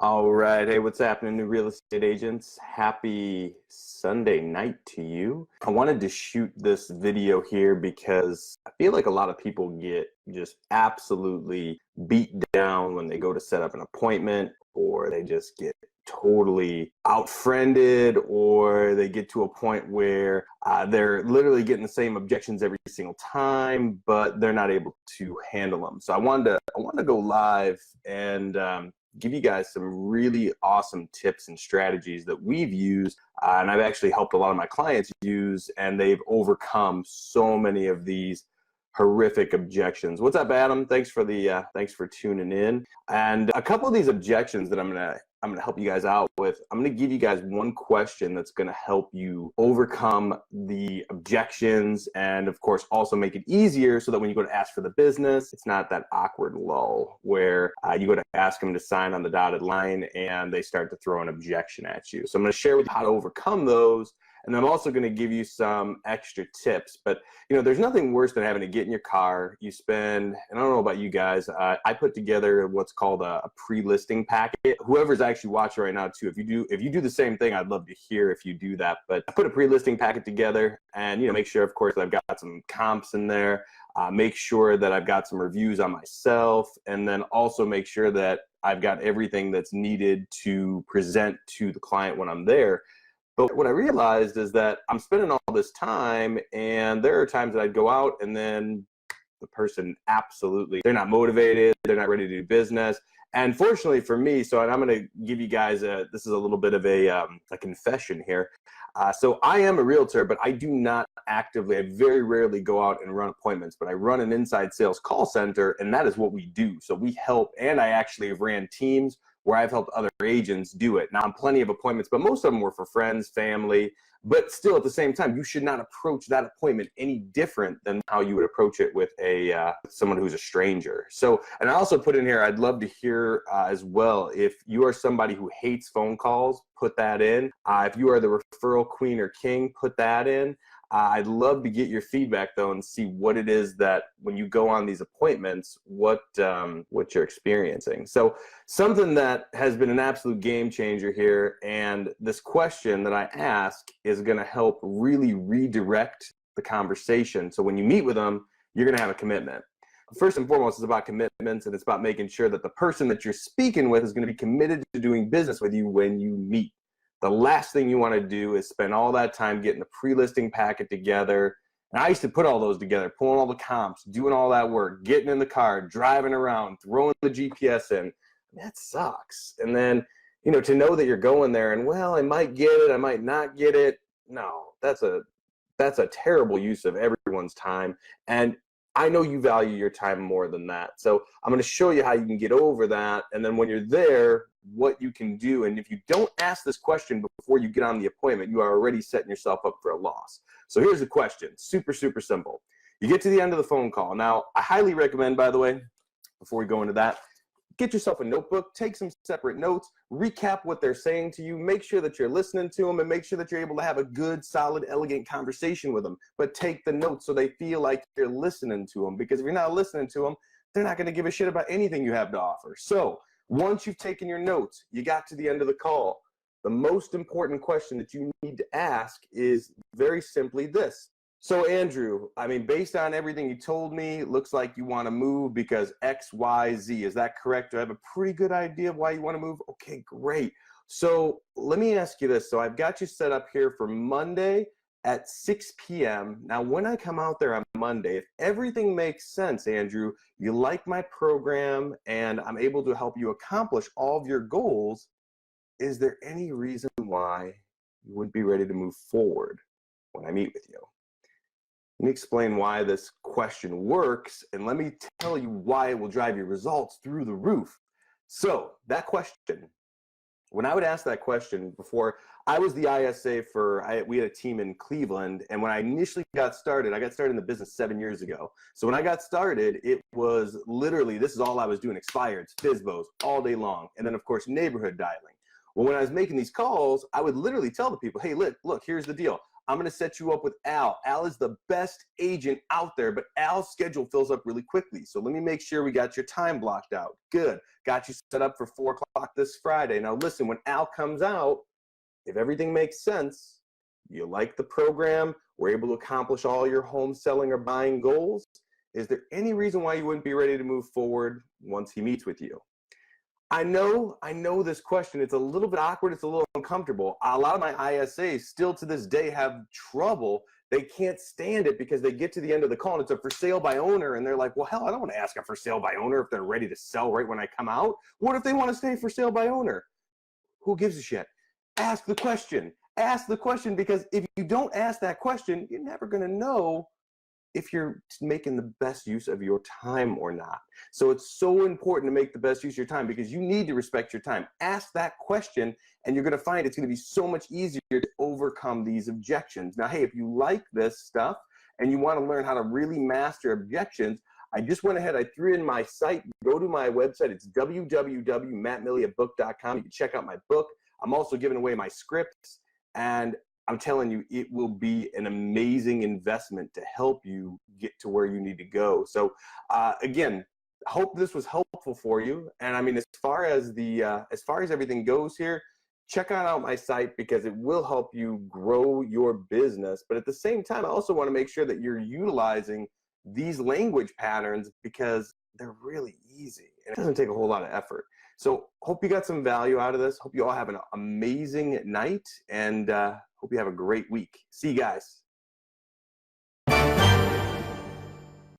All right. Hey, what's happening, new real estate agents? Happy Sunday night to you. I wanted to shoot this video here because I feel like a lot of people get just absolutely beat down when they go to set up an appointment, or they just get totally outfriended, or they get to a point where they're literally getting the same objections every single time, but they're not able to handle them. So I wanted to go live and give you guys some really awesome tips and strategies that we've used, and I've actually helped a lot of my clients use, and they've overcome so many of these horrific objections. What's up, Adam? Thanks for tuning in. And a couple of these objections that I'm gonna help you guys out with. I'm gonna give you guys one question that's gonna help you overcome the objections, and of course also make it easier so that when you go to ask for the business, it's not that awkward lull where you go to ask them to sign on the dotted line and they start to throw an objection at you. So I'm gonna share with you how to overcome those. And I'm also going to give you some extra tips. But, you know, there's nothing worse than having to get in your car. You spend, and I don't know about you guys, I put together what's called a pre-listing packet. Whoever's actually watching right now, too, if you do the same thing, I'd love to hear if you do that. But I put a pre-listing packet together and, you know, make sure, of course, that I've got some comps in there. Make sure that I've got some reviews on myself, and then also make sure that I've got everything that's needed to present to the client when I'm there. But what I realized is that I'm spending all this time, and there are times that I'd go out and then the person they're not motivated, they're not ready to do business. And fortunately for me, so I'm going to give you guys this is a little bit of a confession here. So I am a realtor, but I very rarely go out and run appointments, but I run an inside sales call center, and that is what we do. So we help, and I actually have ran teams where I've helped other agents do it. Now, plenty of appointments, but most of them were for friends, family, but still at the same time, you should not approach that appointment any different than how you would approach it with someone who's a stranger. So, and I also put in here, I'd love to hear as well, if you are somebody who hates phone calls, put that in. If you are the referral queen or king, put that in. I'd love to get your feedback though and see what it is that when you go on these appointments, what you're experiencing. So something that has been an absolute game changer here, and this question that I ask is going to help really redirect the conversation. So when you meet with them, you're going to have a commitment. First and foremost, it's about commitments, and it's about making sure that the person that you're speaking with is going to be committed to doing business with you when you meet. The last thing you want to do is spend all that time getting the pre-listing packet together. And I used to put all those together, pulling all the comps, doing all that work, getting in the car, driving around, throwing the GPS in. That sucks. And then, you know, to know that you're going there and, well, I might get it, I might not get it. No, that's a terrible use of everyone's time. And I know you value your time more than that. So I'm going to show you how you can get over that. And then when you're there, what you can do. And if you don't ask this question before you get on the appointment, you are already setting yourself up for a loss. So here's the question. Super, super simple. You get to the end of the phone call. Now, I highly recommend, by the way, before we go into that, get yourself a notebook, take some separate notes, recap what they're saying to you, make sure that you're listening to them, and make sure that you're able to have a good, solid, elegant conversation with them. But take the notes so they feel like you're listening to them, because if you're not listening to them, they're not going to give a shit about anything you have to offer. So once you've taken your notes, you got to the end of the call, the most important question that you need to ask is very simply this. So Andrew, I mean, based on everything you told me, it looks like you want to move because X, Y, Z. Is that correct? Do I have a pretty good idea of why you want to move? Okay, great. So let me ask you this. So I've got you set up here for Monday at 6 p.m. Now, when I come out there on Monday, if everything makes sense, Andrew, you like my program and I'm able to help you accomplish all of your goals, is there any reason why you wouldn't be ready to move forward when I meet with you? Let me explain why this question works, and let me tell you why it will drive your results through the roof. So that question, when I would ask that question before, I was the ISA we had a team in Cleveland, and when I initially got started, I got started in the business 7 years ago. So when I got started, it was literally, this is all I was doing, expireds, FSBOs, all day long, and then of course neighborhood dialing. Well, when I was making these calls, I would literally tell the people, hey, look, here's the deal. I'm going to set you up with Al. Al is the best agent out there, but Al's schedule fills up really quickly. So let me make sure we got your time blocked out. Good. Got you set up for 4 o'clock this Friday. Now listen, when Al comes out, if everything makes sense, you like the program, we're able to accomplish all your home selling or buying goals, is there any reason why you wouldn't be ready to move forward once he meets with you? I know this question, it's a little bit awkward, it's a little uncomfortable. A lot of my ISAs still to this day have trouble. They can't stand it because they get to the end of the call and it's a for sale by owner and they're like, well, hell, I don't want to ask a for sale by owner if they're ready to sell right when I come out. What if they want to stay for sale by owner? Who gives a shit? Ask the question. Ask the question, because if you don't ask that question, you're never going to know if you're making the best use of your time or not. So it's so important to make the best use of your time because you need to respect your time. Ask that question and you're going to find it's going to be so much easier to overcome these objections. Now, hey, if you like this stuff and you want to learn how to really master objections, I just went ahead, I threw in my site. Go to my website. It's www.mattmilliabook.com. You can check out my book. I'm also giving away my scripts, and I'm telling you, it will be an amazing investment to help you get to where you need to go. So again, hope this was helpful for you. And I mean, as far as everything goes here, check out my site because it will help you grow your business. But at the same time, I also want to make sure that you're utilizing these language patterns because they're really easy and it doesn't take a whole lot of effort. So hope you got some value out of this. Hope you all have an amazing night and hope you have a great week. See you guys.